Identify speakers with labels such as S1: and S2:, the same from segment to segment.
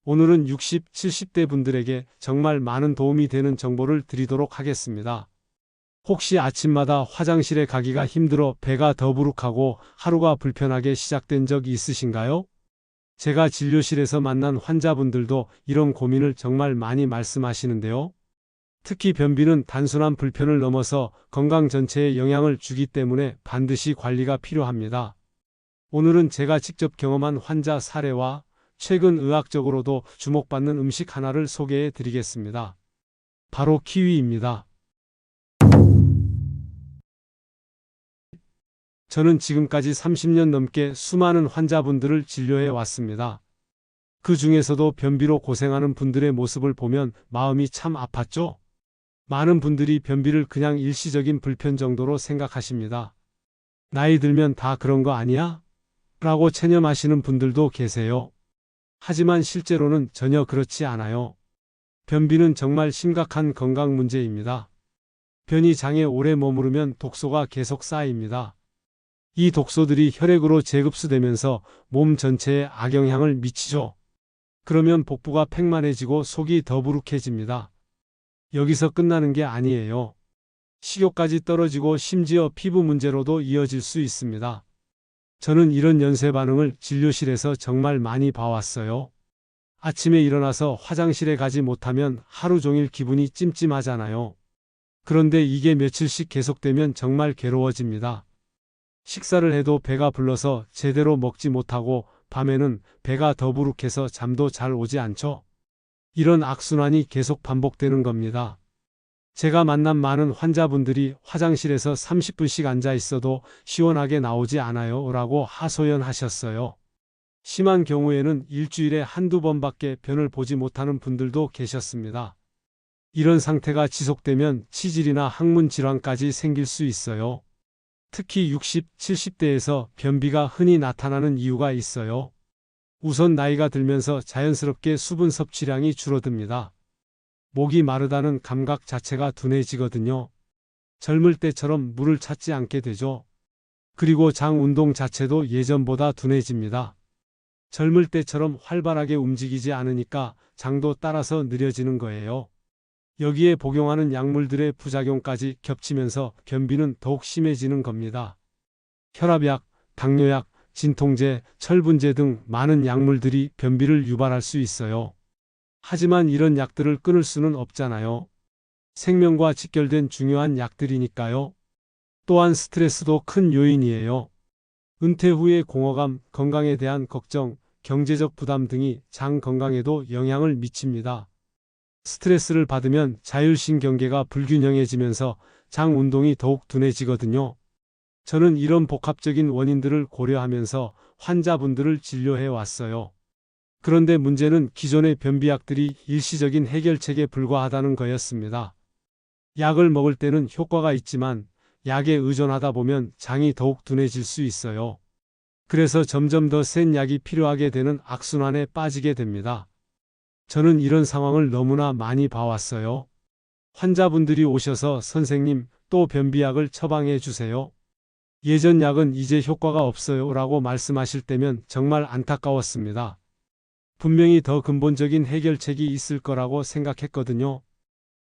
S1: 오늘은 60, 70대 분들에게 정말 많은 도움이 되는 정보를 드리도록 하겠습니다. 혹시 아침마다 화장실에 가기가 힘들어 배가 더부룩하고 하루가 불편하게 시작된 적 있으신가요? 제가 진료실에서 만난 환자분들도 이런 고민을 정말 많이 말씀하시는데요. 특히 변비는 단순한 불편을 넘어서 건강 전체에 영향을 주기 때문에 반드시 관리가 필요합니다. 오늘은 제가 직접 경험한 환자 사례와 최근 의학적으로도 주목받는 음식 하나를 소개해 드리겠습니다. 바로 키위입니다. 저는 지금까지 30년 넘게 수많은 환자분들을 진료해 왔습니다. 그 중에서도 변비로 고생하는 분들의 모습을 보면 마음이 참 아팠죠? 많은 분들이 변비를 그냥 일시적인 불편 정도로 생각하십니다. 나이 들면 다 그런 거 아니야? 라고 체념하시는 분들도 계세요. 하지만 실제로는 전혀 그렇지 않아요. 변비는 정말 심각한 건강 문제입니다. 변이 장에 오래 머무르면 독소가 계속 쌓입니다. 이 독소들이 혈액으로 재흡수되면서 몸 전체에 악영향을 미치죠. 그러면 복부가 팽만해지고 속이 더부룩해집니다. 여기서 끝나는 게 아니에요. 식욕까지 떨어지고 심지어 피부 문제로도 이어질 수 있습니다. 저는 이런 연쇄 반응을 진료실에서 정말 많이 봐왔어요. 아침에 일어나서 화장실에 가지 못하면 하루 종일 기분이 찜찜하잖아요. 그런데 이게 며칠씩 계속되면 정말 괴로워집니다. 식사를 해도 배가 불러서 제대로 먹지 못하고 밤에는 배가 더부룩해서 잠도 잘 오지 않죠. 이런 악순환이 계속 반복되는 겁니다. 제가 만난 많은 환자분들이 화장실에서 30분씩 앉아 있어도 시원하게 나오지 않아요 라고 하소연하셨어요. 심한 경우에는 일주일에 한두 번밖에 변을 보지 못하는 분들도 계셨습니다. 이런 상태가 지속되면 치질이나 항문 질환까지 생길 수 있어요. 특히 60, 70대에서 변비가 흔히 나타나는 이유가 있어요. 우선 나이가 들면서 자연스럽게 수분 섭취량이 줄어듭니다. 목이 마르다는 감각 자체가 둔해지거든요. 젊을 때처럼 물을 찾지 않게 되죠. 그리고 장 운동 자체도 예전보다 둔해집니다. 젊을 때처럼 활발하게 움직이지 않으니까 장도 따라서 느려지는 거예요. 여기에 복용하는 약물들의 부작용까지 겹치면서 변비는 더욱 심해지는 겁니다. 혈압약, 당뇨약, 진통제, 철분제 등 많은 약물들이 변비를 유발할 수 있어요. 하지만 이런 약들을 끊을 수는 없잖아요. 생명과 직결된 중요한 약들이니까요. 또한 스트레스도 큰 요인이에요. 은퇴 후의 공허감, 건강에 대한 걱정, 경제적 부담 등이 장 건강에도 영향을 미칩니다. 스트레스를 받으면 자율신경계가 불균형해지면서 장 운동이 더욱 둔해지거든요. 저는 이런 복합적인 원인들을 고려하면서 환자분들을 진료해 왔어요. 그런데 문제는 기존의 변비약들이 일시적인 해결책에 불과하다는 거였습니다. 약을 먹을 때는 효과가 있지만 약에 의존하다 보면 장이 더욱 둔해질 수 있어요. 그래서 점점 더 센 약이 필요하게 되는 악순환에 빠지게 됩니다. 저는 이런 상황을 너무나 많이 봐왔어요. 환자분들이 오셔서 선생님, 또 변비약을 처방해 주세요. 예전 약은 이제 효과가 없어요 라고 말씀하실 때면 정말 안타까웠습니다. 분명히 더 근본적인 해결책이 있을 거라고 생각했거든요.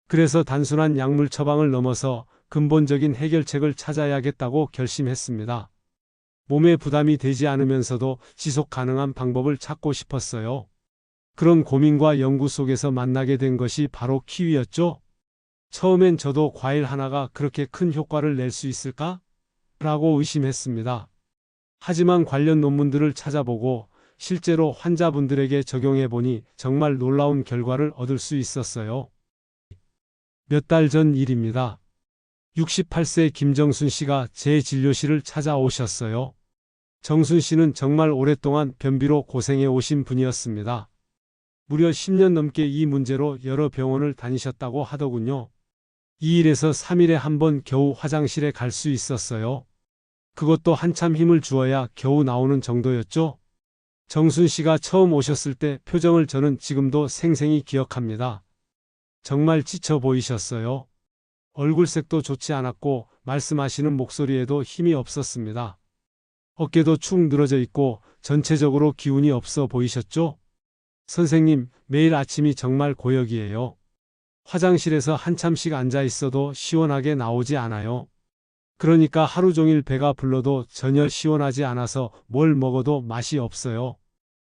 S1: 그래서 단순한 약물 처방을 넘어서 근본적인 해결책을 찾아야겠다고 결심했습니다. 몸에 부담이 되지 않으면서도 지속 가능한 방법을 찾고 싶었어요. 그런 고민과 연구 속에서 만나게 된 것이 바로 키위였죠. 처음엔 저도 과일 하나가 그렇게 큰 효과를 낼 수 있을까? 라고 의심했습니다. 하지만 관련 논문들을 찾아보고 실제로 환자분들에게 적용해보니 정말 놀라운 결과를 얻을 수 있었어요. 몇 달 전 일입니다. 68세 김정순 씨가 제 진료실을 찾아오셨어요. 정순 씨는 정말 오랫동안 변비로 고생해 오신 분이었습니다. 무려 10년 넘게 이 문제로 여러 병원을 다니셨다고 하더군요. 2일에서 3일에 한 번 겨우 화장실에 갈 수 있었어요. 그것도 한참 힘을 주어야 겨우 나오는 정도였죠. 정순 씨가 처음 오셨을 때 표정을 저는 지금도 생생히 기억합니다. 정말 지쳐 보이셨어요. 얼굴색도 좋지 않았고 말씀하시는 목소리에도 힘이 없었습니다. 어깨도 축 늘어져 있고 전체적으로 기운이 없어 보이셨죠? 선생님, 매일 아침이 정말 고역이에요. 화장실에서 한참씩 앉아 있어도 시원하게 나오지 않아요. 그러니까 하루 종일 배가 불러도 전혀 시원하지 않아서 뭘 먹어도 맛이 없어요.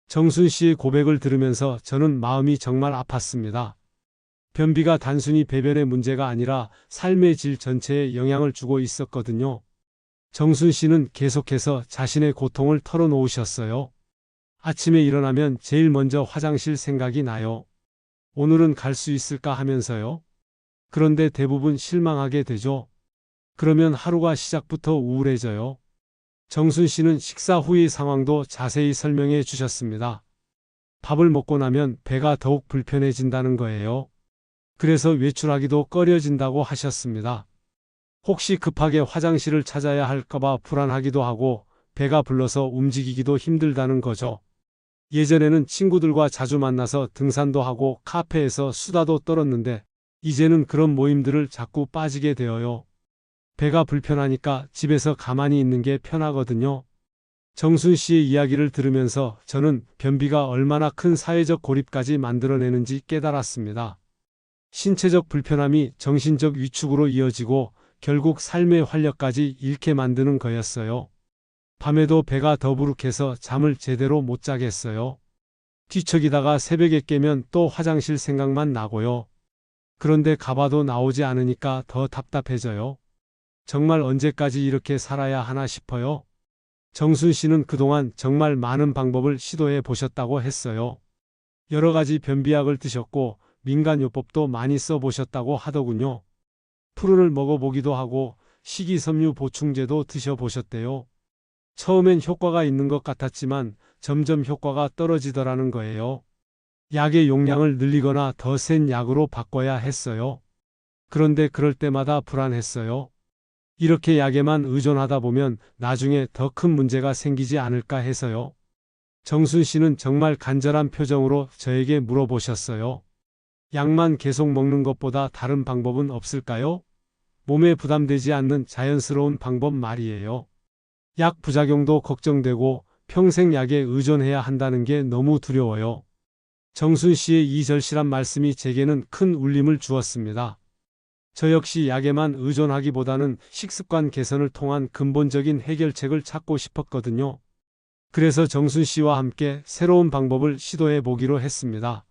S1: 정순 씨의 고백을 들으면서 저는 마음이 정말 아팠습니다. 변비가 단순히 배변의 문제가 아니라 삶의 질 전체에 영향을 주고 있었거든요. 정순 씨는 계속해서 자신의 고통을 털어놓으셨어요. 아침에 일어나면 제일 먼저 화장실 생각이 나요. 오늘은 갈 수 있을까 하면서요. 그런데 대부분 실망하게 되죠. 그러면 하루가 시작부터 우울해져요. 정순 씨는 식사 후의 상황도 자세히 설명해 주셨습니다. 밥을 먹고 나면 배가 더욱 불편해진다는 거예요. 그래서 외출하기도 꺼려진다고 하셨습니다. 혹시 급하게 화장실을 찾아야 할까봐 불안하기도 하고 배가 불러서 움직이기도 힘들다는 거죠. 예전에는 친구들과 자주 만나서 등산도 하고 카페에서 수다도 떨었는데 이제는 그런 모임들을 자꾸 빠지게 되어요. 배가 불편하니까 집에서 가만히 있는 게 편하거든요. 정순 씨의 이야기를 들으면서 저는 변비가 얼마나 큰 사회적 고립까지 만들어내는지 깨달았습니다. 신체적 불편함이 정신적 위축으로 이어지고 결국 삶의 활력까지 잃게 만드는 거였어요. 밤에도 배가 더부룩해서 잠을 제대로 못 자겠어요. 뒤척이다가 새벽에 깨면 또 화장실 생각만 나고요. 그런데 가봐도 나오지 않으니까 더 답답해져요. 정말 언제까지 이렇게 살아야 하나 싶어요. 정순 씨는 그동안 정말 많은 방법을 시도해 보셨다고 했어요. 여러 가지 변비약을 드셨고 민간요법도 많이 써보셨다고 하더군요. 푸른을 먹어보기도 하고 식이섬유 보충제도 드셔보셨대요. 처음엔 효과가 있는 것 같았지만 점점 효과가 떨어지더라는 거예요. 약의 용량을 늘리거나 더 센 약으로 바꿔야 했어요. 그런데 그럴 때마다 불안했어요. 이렇게 약에만 의존하다 보면 나중에 더 큰 문제가 생기지 않을까 해서요. 정순 씨는 정말 간절한 표정으로 저에게 물어보셨어요. 약만 계속 먹는 것보다 다른 방법은 없을까요? 몸에 부담되지 않는 자연스러운 방법 말이에요. 약 부작용도 걱정되고 평생 약에 의존해야 한다는 게 너무 두려워요. 정순 씨의 이 절실한 말씀이 제게는 큰 울림을 주었습니다. 저 역시 약에만 의존하기보다는 식습관 개선을 통한 근본적인 해결책을 찾고 싶었거든요. 그래서 정순 씨와 함께 새로운 방법을 시도해 보기로 했습니다.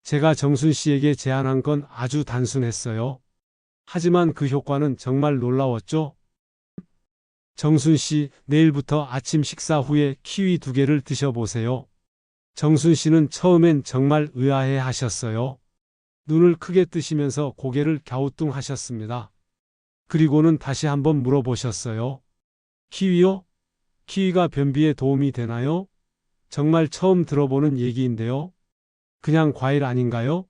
S1: 제가 정순 씨에게 제안한 건 아주 단순했어요. 하지만 그 효과는 정말 놀라웠죠. 정순 씨, 내일부터 아침 식사 후에 키위 2개를 드셔보세요. 정순 씨는 처음엔 정말 의아해 하셨어요. 눈을 크게 뜨시면서 고개를 갸우뚱하셨습니다. 그리고는 다시 한번 물어보셨어요. 키위요? 키위가 변비에 도움이 되나요? 정말 처음 들어보는 얘기인데요. 그냥 과일 아닌가요?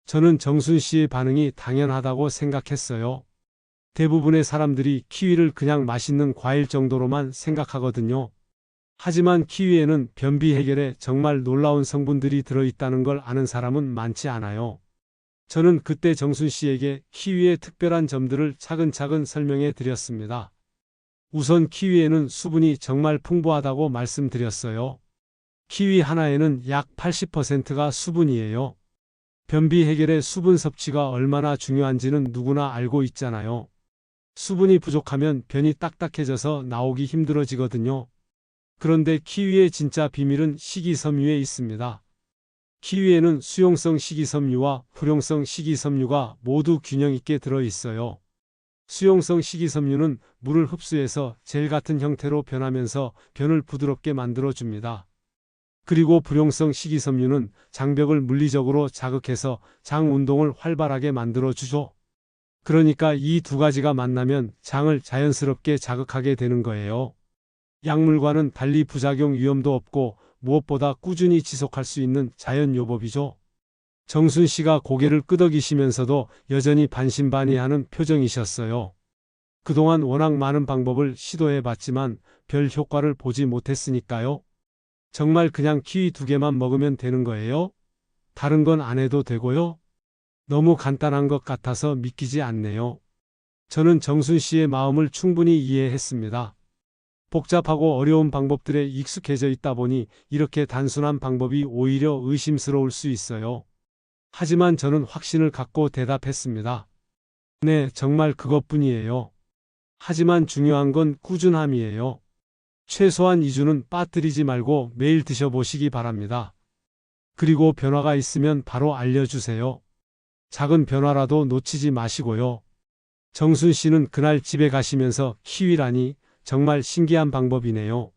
S1: 저는 정순 씨의 반응이 당연하다고 생각했어요. 대부분의 사람들이 키위를 그냥 맛있는 과일 정도로만 생각하거든요. 하지만 키위에는 변비 해결에 정말 놀라운 성분들이 들어있다는 걸 아는 사람은 많지 않아요. 저는 그때 정순 씨에게 키위의 특별한 점들을 차근차근 설명해 드렸습니다. 우선 키위에는 수분이 정말 풍부하다고 말씀드렸어요. 키위 하나에는 약 80%가 수분이에요. 변비 해결에 수분 섭취가 얼마나 중요한지는 누구나 알고 있잖아요. 수분이 부족하면 변이 딱딱해져서 나오기 힘들어지거든요. 그런데 키위의 진짜 비밀은 식이섬유에 있습니다. 키위에는 수용성 식이섬유와 불용성 식이섬유가 모두 균형 있게 들어있어요. 수용성 식이섬유는 물을 흡수해서 젤 같은 형태로 변하면서 변을 부드럽게 만들어줍니다. 그리고 불용성 식이섬유는 장벽을 물리적으로 자극해서 장 운동을 활발하게 만들어주죠. 그러니까 이 두 가지가 만나면 장을 자연스럽게 자극하게 되는 거예요. 약물과는 달리 부작용 위험도 없고 무엇보다 꾸준히 지속할 수 있는 자연요법이죠. 정순 씨가 고개를 끄덕이시면서도 여전히 반신반의하는 표정이셨어요. 그동안 워낙 많은 방법을 시도해봤지만 별 효과를 보지 못했으니까요. 정말 그냥 키위 2개만 먹으면 되는 거예요? 다른 건 안 해도 되고요? 너무 간단한 것 같아서 믿기지 않네요. 저는 정순 씨의 마음을 충분히 이해했습니다. 복잡하고 어려운 방법들에 익숙해져 있다 보니 이렇게 단순한 방법이 오히려 의심스러울 수 있어요. 하지만 저는 확신을 갖고 대답했습니다. 네, 정말 그것뿐이에요. 하지만 중요한 건 꾸준함이에요. 최소한 2주는 빠뜨리지 말고 매일 드셔보시기 바랍니다. 그리고 변화가 있으면 바로 알려주세요. 작은 변화라도 놓치지 마시고요. 정순 씨는 그날 집에 가시면서 키위라니 정말 신기한 방법이네요.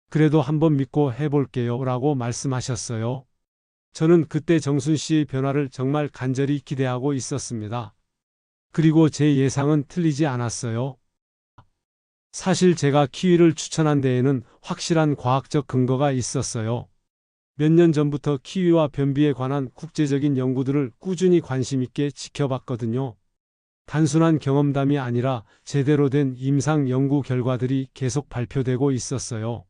S1: 그래도 한번 믿고 해볼게요 라고 말씀하셨어요. 저는 그때 정순 씨의 변화를 정말 간절히 기대하고 있었습니다. 그리고 제 예상은 틀리지 않았어요. 사실 제가 키위를 추천한 데에는 확실한 과학적 근거가 있었어요. 몇 년 전부터 키위와 변비에 관한 국제적인 연구들을 꾸준히 관심 있게 지켜봤거든요. 단순한 경험담이 아니라 제대로 된 임상 연구 결과들이 계속 발표되고 있었어요.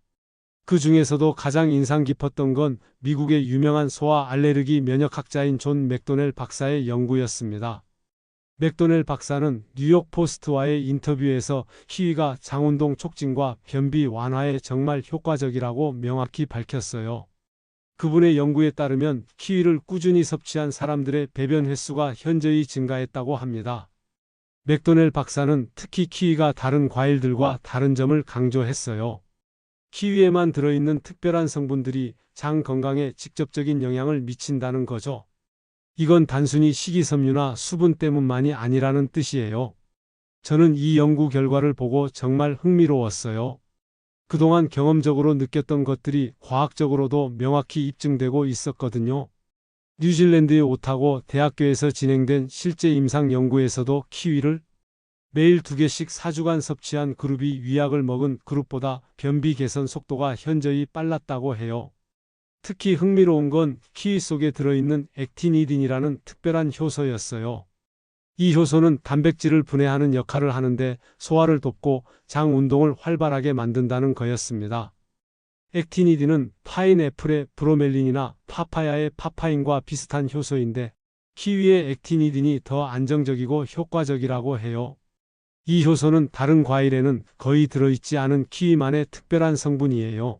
S1: 그 중에서도 가장 인상 깊었던 건 미국의 유명한 소아 알레르기 면역학자인 존 맥도넬 박사의 연구였습니다. 맥도넬 박사는 뉴욕 포스트와의 인터뷰에서 키위가 장운동 촉진과 변비 완화에 정말 효과적이라고 명확히 밝혔어요. 그분의 연구에 따르면 키위를 꾸준히 섭취한 사람들의 배변 횟수가 현저히 증가했다고 합니다. 맥도넬 박사는 특히 키위가 다른 과일들과 다른 점을 강조했어요. 키위에만 들어있는 특별한 성분들이 장 건강에 직접적인 영향을 미친다는 거죠. 이건 단순히 식이섬유나 수분 때문만이 아니라는 뜻이에요. 저는 이 연구 결과를 보고 정말 흥미로웠어요. 그동안 경험적으로 느꼈던 것들이 과학적으로도 명확히 입증되고 있었거든요. 뉴질랜드의 오타고 대학교에서 진행된 실제 임상 연구에서도 키위를 매일 2개씩 4주간 섭취한 그룹이 위약을 먹은 그룹보다 변비 개선 속도가 현저히 빨랐다고 해요. 특히 흥미로운 건 키위 속에 들어있는 액티니딘이라는 특별한 효소였어요. 이 효소는 단백질을 분해하는 역할을 하는데 소화를 돕고 장 운동을 활발하게 만든다는 거였습니다. 액티니딘은 파인애플의 브로멜린이나 파파야의 파파인과 비슷한 효소인데 키위의 액티니딘이 더 안정적이고 효과적이라고 해요. 이 효소는 다른 과일에는 거의 들어있지 않은 키위만의 특별한 성분이에요.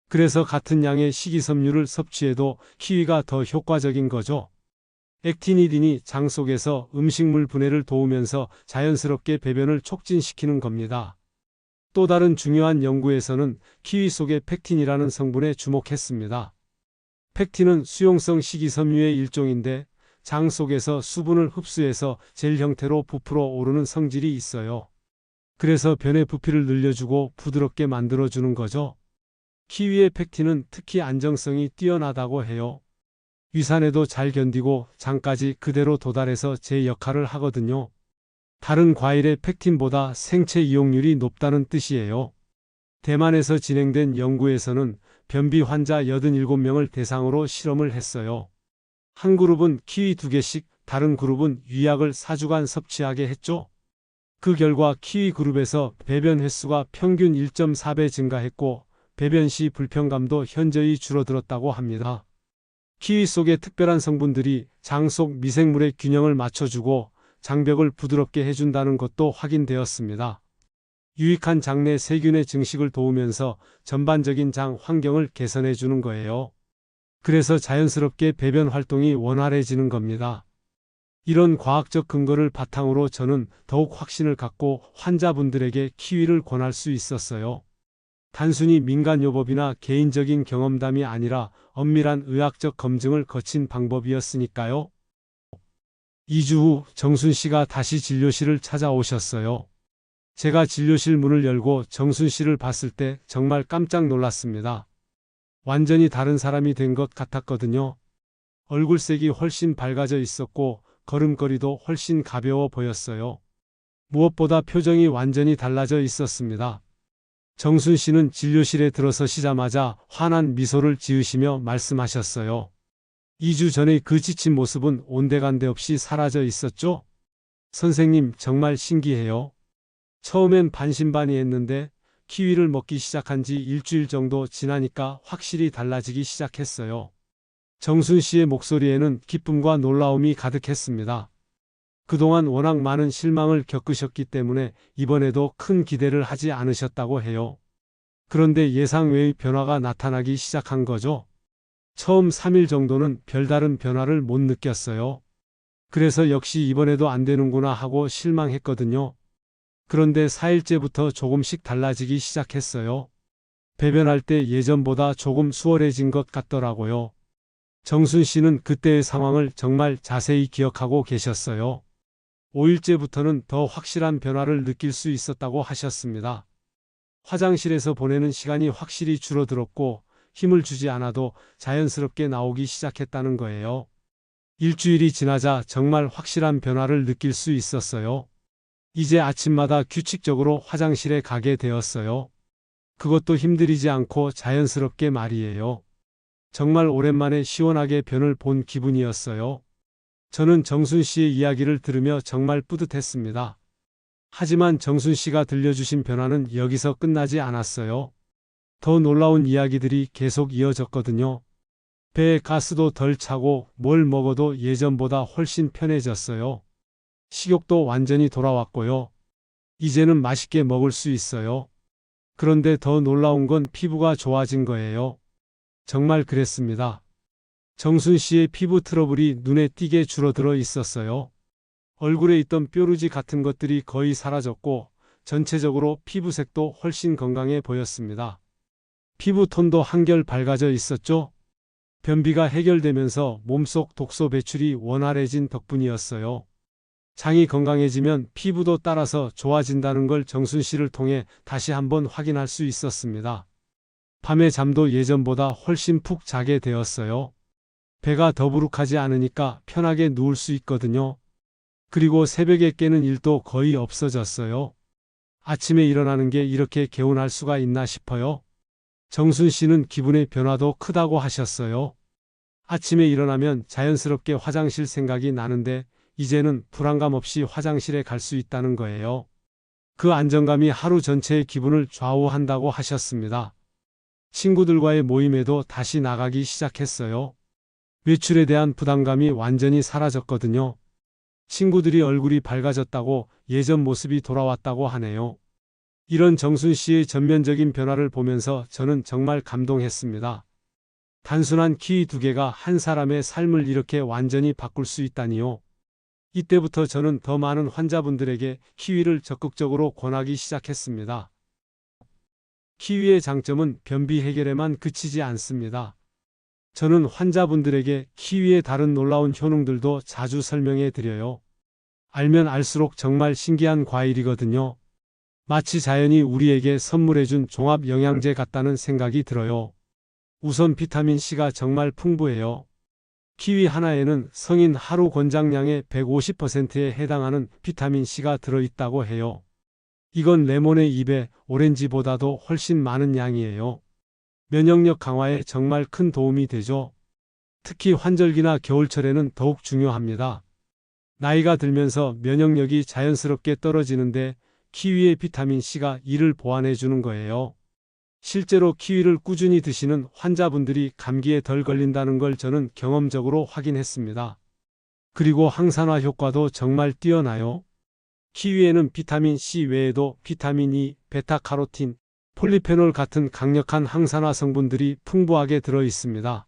S1: 그래서 같은 양의 식이섬유를 섭취해도 키위가 더 효과적인 거죠. 액티니딘이 장 속에서 음식물 분해를 도우면서 자연스럽게 배변을 촉진시키는 겁니다. 또 다른 중요한 연구에서는 키위 속의 펙틴이라는 성분에 주목했습니다. 펙틴은 수용성 식이섬유의 일종인데 장 속에서 수분을 흡수해서 젤 형태로 부풀어 오르는 성질이 있어요. 그래서 변의 부피를 늘려주고 부드럽게 만들어주는 거죠. 키위의 펙틴은 특히 안정성이 뛰어나다고 해요. 위산에도 잘 견디고 장까지 그대로 도달해서 제 역할을 하거든요. 다른 과일의 펙틴보다 생체 이용률이 높다는 뜻이에요. 대만에서 진행된 연구에서는 변비 환자 87명을 대상으로 실험을 했어요. 한 그룹은 키위 2개씩, 다른 그룹은 위약을 4주간 섭취하게 했죠. 그 결과 키위 그룹에서 배변 횟수가 평균 1.4배 증가했고 배변 시 불편감도 현저히 줄어들었다고 합니다. 키위 속의 특별한 성분들이 장 속 미생물의 균형을 맞춰주고 장벽을 부드럽게 해준다는 것도 확인되었습니다. 유익한 장내 세균의 증식을 도우면서 전반적인 장 환경을 개선해 주는 거예요. 그래서 자연스럽게 배변 활동이 원활해지는 겁니다. 이런 과학적 근거를 바탕으로 저는 더욱 확신을 갖고 환자분들에게 키위를 권할 수 있었어요. 단순히 민간요법이나 개인적인 경험담이 아니라 엄밀한 의학적 검증을 거친 방법이었으니까요. 2주 후 정순 씨가 다시 진료실을 찾아오셨어요. 제가 진료실 문을 열고 정순 씨를 봤을 때 정말 깜짝 놀랐습니다. 완전히 다른 사람이 된 것 같았거든요. 얼굴색이 훨씬 밝아져 있었고 걸음걸이도 훨씬 가벼워 보였어요. 무엇보다 표정이 완전히 달라져 있었습니다. 정순 씨는 진료실에 들어서시자마자 환한 미소를 지으시며 말씀하셨어요. 2주 전의 그 지친 모습은 온데간데 없이 사라져 있었죠? 선생님, 정말 신기해요. 처음엔 반신반의했는데 키위를 먹기 시작한 지 일주일 정도 지나니까 확실히 달라지기 시작했어요. 정순 씨의 목소리에는 기쁨과 놀라움이 가득했습니다. 그동안 워낙 많은 실망을 겪으셨기 때문에 이번에도 큰 기대를 하지 않으셨다고 해요. 그런데 예상 외의 변화가 나타나기 시작한 거죠. 처음 3일 정도는 별다른 변화를 못 느꼈어요. 그래서 역시 이번에도 안 되는구나 하고 실망했거든요. 그런데 4일째부터 조금씩 달라지기 시작했어요. 배변할 때 예전보다 조금 수월해진 것 같더라고요. 정순 씨는 그때의 상황을 정말 자세히 기억하고 계셨어요. 5일째부터는 더 확실한 변화를 느낄 수 있었다고 하셨습니다. 화장실에서 보내는 시간이 확실히 줄어들었고 힘을 주지 않아도 자연스럽게 나오기 시작했다는 거예요. 일주일이 지나자 정말 확실한 변화를 느낄 수 있었어요. 이제 아침마다 규칙적으로 화장실에 가게 되었어요. 그것도 힘들이지 않고 자연스럽게 말이에요. 정말 오랜만에 시원하게 변을 본 기분이었어요. 저는 정순 씨의 이야기를 들으며 정말 뿌듯했습니다. 하지만 정순 씨가 들려주신 변화는 여기서 끝나지 않았어요. 더 놀라운 이야기들이 계속 이어졌거든요. 배에 가스도 덜 차고 뭘 먹어도 예전보다 훨씬 편해졌어요. 식욕도 완전히 돌아왔고요. 이제는 맛있게 먹을 수 있어요. 그런데 더 놀라운 건 피부가 좋아진 거예요. 정말 그랬습니다. 정순 씨의 피부 트러블이 눈에 띄게 줄어들어 있었어요. 얼굴에 있던 뾰루지 같은 것들이 거의 사라졌고 전체적으로 피부색도 훨씬 건강해 보였습니다. 피부톤도 한결 밝아져 있었죠. 변비가 해결되면서 몸속 독소 배출이 원활해진 덕분이었어요. 장이 건강해지면 피부도 따라서 좋아진다는 걸 정순 씨를 통해 다시 한번 확인할 수 있었습니다. 밤에 잠도 예전보다 훨씬 푹 자게 되었어요. 배가 더부룩하지 않으니까 편하게 누울 수 있거든요. 그리고 새벽에 깨는 일도 거의 없어졌어요. 아침에 일어나는 게 이렇게 개운할 수가 있나 싶어요. 정순 씨는 기분의 변화도 크다고 하셨어요. 아침에 일어나면 자연스럽게 화장실 생각이 나는데 이제는 불안감 없이 화장실에 갈 수 있다는 거예요. 그 안정감이 하루 전체의 기분을 좌우한다고 하셨습니다. 친구들과의 모임에도 다시 나가기 시작했어요. 외출에 대한 부담감이 완전히 사라졌거든요. 친구들이 얼굴이 밝아졌다고 예전 모습이 돌아왔다고 하네요. 이런 정순 씨의 전면적인 변화를 보면서 저는 정말 감동했습니다. 단순한 키위 2개가 한 사람의 삶을 이렇게 완전히 바꿀 수 있다니요. 이때부터 저는 더 많은 환자분들에게 키위를 적극적으로 권하기 시작했습니다. 키위의 장점은 변비 해결에만 그치지 않습니다. 저는 환자분들에게 키위의 다른 놀라운 효능들도 자주 설명해 드려요. 알면 알수록 정말 신기한 과일이거든요. 마치 자연이 우리에게 선물해준 종합 영양제 같다는 생각이 들어요. 우선 비타민C가 정말 풍부해요. 키위 하나에는 성인 하루 권장량의 150%에 해당하는 비타민C가 들어있다고 해요. 이건 레몬의 2배, 오렌지보다도 훨씬 많은 양이에요. 면역력 강화에 정말 큰 도움이 되죠. 특히 환절기나 겨울철에는 더욱 중요합니다. 나이가 들면서 면역력이 자연스럽게 떨어지는데 키위의 비타민C가 이를 보완해 주는 거예요. 실제로 키위를 꾸준히 드시는 환자분들이 감기에 덜 걸린다는 걸 저는 경험적으로 확인했습니다. 그리고 항산화 효과도 정말 뛰어나요. 키위에는 비타민C 외에도 비타민 E, 베타카로틴, 폴리페놀 같은 강력한 항산화 성분들이 풍부하게 들어 있습니다.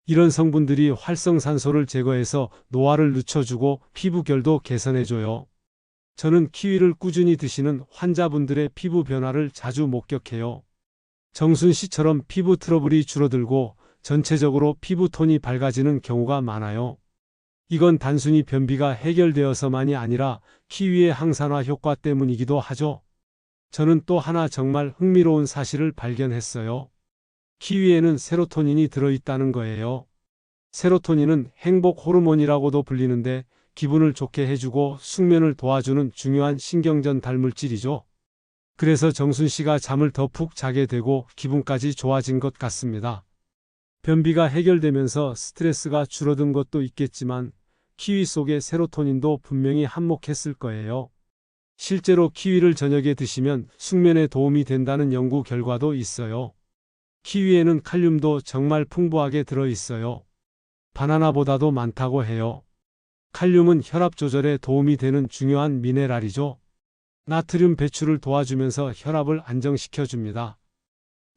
S1: 이런 성분들이 활성산소를 제거해서 노화를 늦춰주고 피부결도 개선해줘요. 저는 키위를 꾸준히 드시는 환자분들의 피부 변화를 자주 목격해요. 정순 씨처럼 피부 트러블이 줄어들고 전체적으로 피부톤이 밝아지는 경우가 많아요. 이건 단순히 변비가 해결되어서만이 아니라 키위의 항산화 효과 때문이기도 하죠. 저는 또 하나 정말 흥미로운 사실을 발견했어요. 키위에는 세로토닌이 들어있다는 거예요. 세로토닌은 행복 호르몬이라고도 불리는데 기분을 좋게 해주고 숙면을 도와주는 중요한 신경전 달물질이죠. 그래서 정순 씨가 잠을 더 푹 자게 되고 기분까지 좋아진 것 같습니다. 변비가 해결되면서 스트레스가 줄어든 것도 있겠지만 키위 속의 세로토닌도 분명히 한몫했을 거예요. 실제로 키위를 저녁에 드시면 숙면에 도움이 된다는 연구 결과도 있어요. 키위에는 칼륨도 정말 풍부하게 들어있어요. 바나나보다도 많다고 해요. 칼륨은 혈압 조절에 도움이 되는 중요한 미네랄이죠. 나트륨 배출을 도와주면서 혈압을 안정시켜줍니다.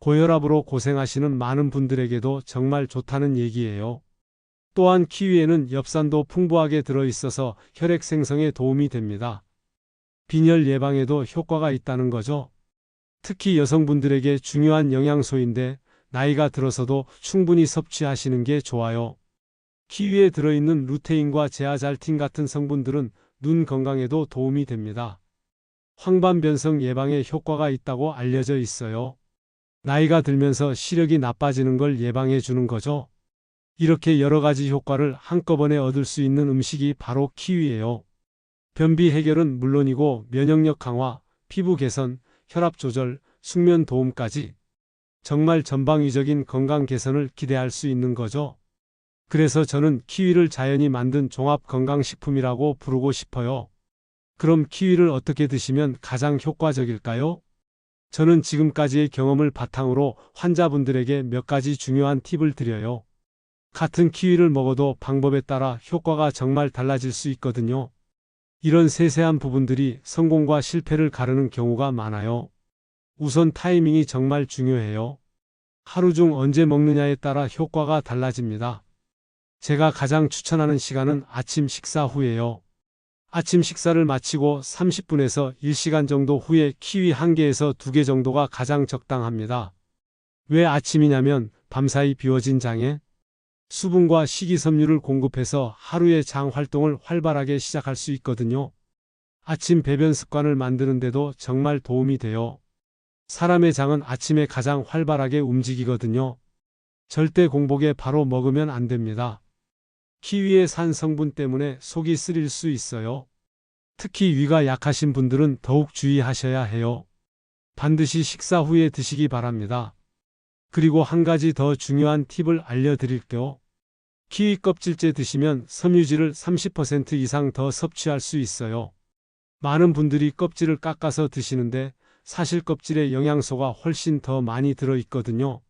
S1: 고혈압으로 고생하시는 많은 분들에게도 정말 좋다는 얘기예요. 또한 키위에는 엽산도 풍부하게 들어있어서 혈액 생성에 도움이 됩니다. 빈혈 예방에도 효과가 있다는 거죠. 특히 여성분들에게 중요한 영양소인데 나이가 들어서도 충분히 섭취하시는 게 좋아요. 키위에 들어있는 루테인과 제아잘틴 같은 성분들은 눈 건강에도 도움이 됩니다. 황반변성 예방에 효과가 있다고 알려져 있어요. 나이가 들면서 시력이 나빠지는 걸 예방해 주는 거죠. 이렇게 여러 가지 효과를 한꺼번에 얻을 수 있는 음식이 바로 키위예요. 변비 해결은 물론이고 면역력 강화, 피부 개선, 혈압 조절, 숙면 도움까지 정말 전방위적인 건강 개선을 기대할 수 있는 거죠. 그래서 저는 키위를 자연이 만든 종합 건강식품이라고 부르고 싶어요. 그럼 키위를 어떻게 드시면 가장 효과적일까요? 저는 지금까지의 경험을 바탕으로 환자분들에게 몇 가지 중요한 팁을 드려요. 같은 키위를 먹어도 방법에 따라 효과가 정말 달라질 수 있거든요. 이런 세세한 부분들이 성공과 실패를 가르는 경우가 많아요. 우선 타이밍이 정말 중요해요. 하루 중 언제 먹느냐에 따라 효과가 달라집니다. 제가 가장 추천하는 시간은 아침 식사 후예요. 아침 식사를 마치고 30분에서 1시간 정도 후에 키위 1개에서 2개 정도가 가장 적당합니다. 왜 아침이냐면 밤사이 비워진 장에 수분과 식이섬유를 공급해서 하루의 장 활동을 활발하게 시작할 수 있거든요. 아침 배변 습관을 만드는데도 정말 도움이 돼요. 사람의 장은 아침에 가장 활발하게 움직이거든요. 절대 공복에 바로 먹으면 안 됩니다. 키위의 산 성분 때문에 속이 쓰릴 수 있어요. 특히 위가 약하신 분들은 더욱 주의하셔야 해요. 반드시 식사 후에 드시기 바랍니다. 그리고 한 가지 더 중요한 팁을 알려드릴게요. 키위 껍질째 드시면 섬유질을 30% 이상 더 섭취할 수 있어요. 많은 분들이 껍질을 깎아서 드시는데 사실 껍질에 영양소가 훨씬 더 많이 들어있거든요.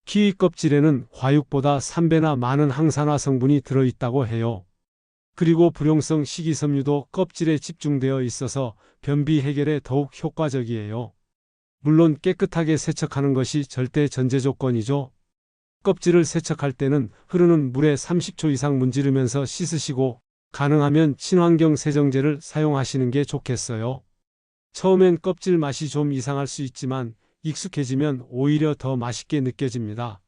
S1: 키위 껍질에는 과육보다 3배나 많은 항산화 성분이 들어있다고 해요. 그리고 불용성 식이섬유도 껍질에 집중되어 있어서 변비 해결에 더욱 효과적이에요. 물론 깨끗하게 세척하는 것이 절대 전제 조건이죠. 껍질을 세척할 때는 흐르는 물에 30초 이상 문지르면서 씻으시고 가능하면 친환경 세정제를 사용하시는 게 좋겠어요. 처음엔 껍질 맛이 좀 이상할 수 있지만 익숙해지면 오히려 더 맛있게 느껴집니다.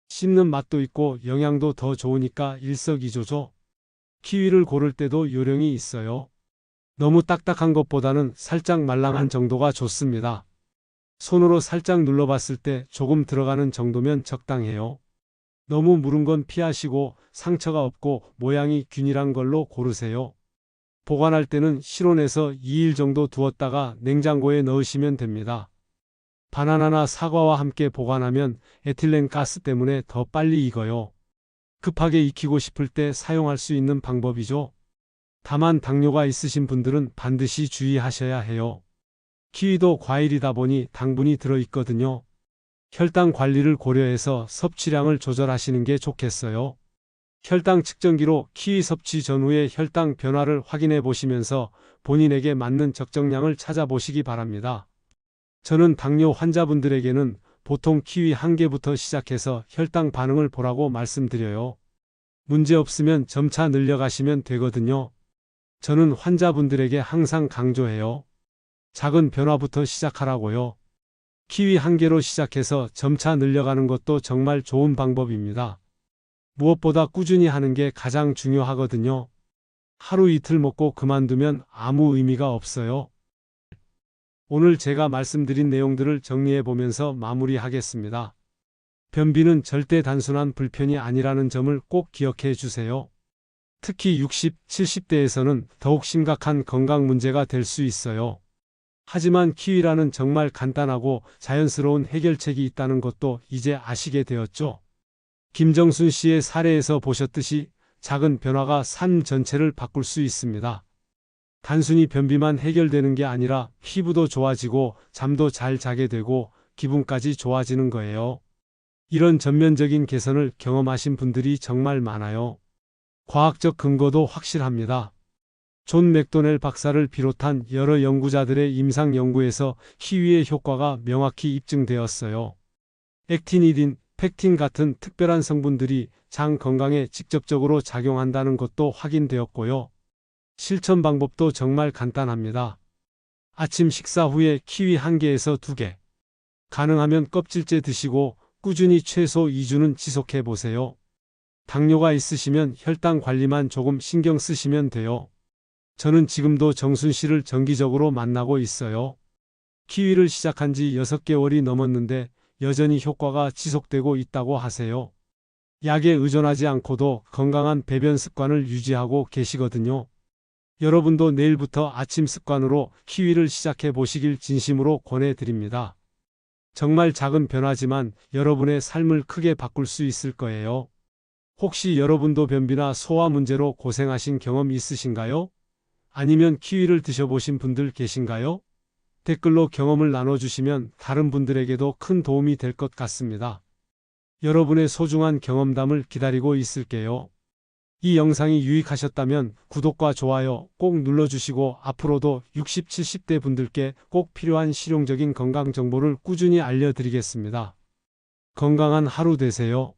S1: 씹는 맛도 있고 영양도 더 좋으니까 일석이조죠. 키위를 고를 때도 요령이 있어요. 너무 딱딱한 것보다는 살짝 말랑한 정도가 좋습니다. 손으로 살짝 눌러봤을 때 조금 들어가는 정도면 적당해요. 너무 무른 건 피하시고 상처가 없고 모양이 균일한 걸로 고르세요. 보관할 때는 실온에서 2일 정도 두었다가 냉장고에 넣으시면 됩니다. 바나나나 사과와 함께 보관하면 에틸렌 가스 때문에 더 빨리 익어요. 급하게 익히고 싶을 때 사용할 수 있는 방법이죠. 다만 당뇨가 있으신 분들은 반드시 주의하셔야 해요. 키위도 과일이다 보니 당분이 들어있거든요. 혈당 관리를 고려해서 섭취량을 조절하시는 게 좋겠어요. 혈당 측정기로 키위 섭취 전후의 혈당 변화를 확인해 보시면서 본인에게 맞는 적정량을 찾아보시기 바랍니다. 저는 당뇨 환자분들에게는 보통 키위 1개부터 시작해서 혈당 반응을 보라고 말씀드려요. 문제 없으면 점차 늘려가시면 되거든요. 저는 환자분들에게 항상 강조해요. 작은 변화부터 시작하라고요. 키위 1개로 시작해서 점차 늘려가는 것도 정말 좋은 방법입니다. 무엇보다 꾸준히 하는 게 가장 중요하거든요. 하루 이틀 먹고 그만두면 아무 의미가 없어요. 오늘 제가 말씀드린 내용들을 정리해 보면서 마무리하겠습니다. 변비는 절대 단순한 불편이 아니라는 점을 꼭 기억해 주세요. 특히 60, 70대에서는 더욱 심각한 건강 문제가 될 수 있어요. 하지만 키위라는 정말 간단하고 자연스러운 해결책이 있다는 것도 이제 아시게 되었죠. 김정순 씨의 사례에서 보셨듯이 작은 변화가 삶 전체를 바꿀 수 있습니다. 단순히 변비만 해결되는 게 아니라 피부도 좋아지고 잠도 잘 자게 되고 기분까지 좋아지는 거예요. 이런 전면적인 개선을 경험하신 분들이 정말 많아요. 과학적 근거도 확실합니다. 존 맥도넬 박사를 비롯한 여러 연구자들의 임상 연구에서 키위의 효과가 명확히 입증되었어요. 액티니딘, 펙틴 같은 특별한 성분들이 장 건강에 직접적으로 작용한다는 것도 확인되었고요. 실천 방법도 정말 간단합니다. 아침 식사 후에 키위 1개에서 2개. 가능하면 껍질째 드시고 꾸준히 최소 2주는 지속해 보세요. 당뇨가 있으시면 혈당 관리만 조금 신경 쓰시면 돼요. 저는 지금도 정순 씨를 정기적으로 만나고 있어요. 키위를 시작한 지 6개월이 넘었는데 여전히 효과가 지속되고 있다고 하세요. 약에 의존하지 않고도 건강한 배변 습관을 유지하고 계시거든요. 여러분도 내일부터 아침 습관으로 키위를 시작해 보시길 진심으로 권해드립니다. 정말 작은 변화지만 여러분의 삶을 크게 바꿀 수 있을 거예요. 혹시 여러분도 변비나 소화 문제로 고생하신 경험 있으신가요? 아니면 키위를 드셔보신 분들 계신가요? 댓글로 경험을 나눠주시면 다른 분들에게도 큰 도움이 될 것 같습니다. 여러분의 소중한 경험담을 기다리고 있을게요. 이 영상이 유익하셨다면 구독과 좋아요 꼭 눌러주시고 앞으로도 60, 70대 분들께 꼭 필요한 실용적인 건강 정보를 꾸준히 알려드리겠습니다. 건강한 하루 되세요.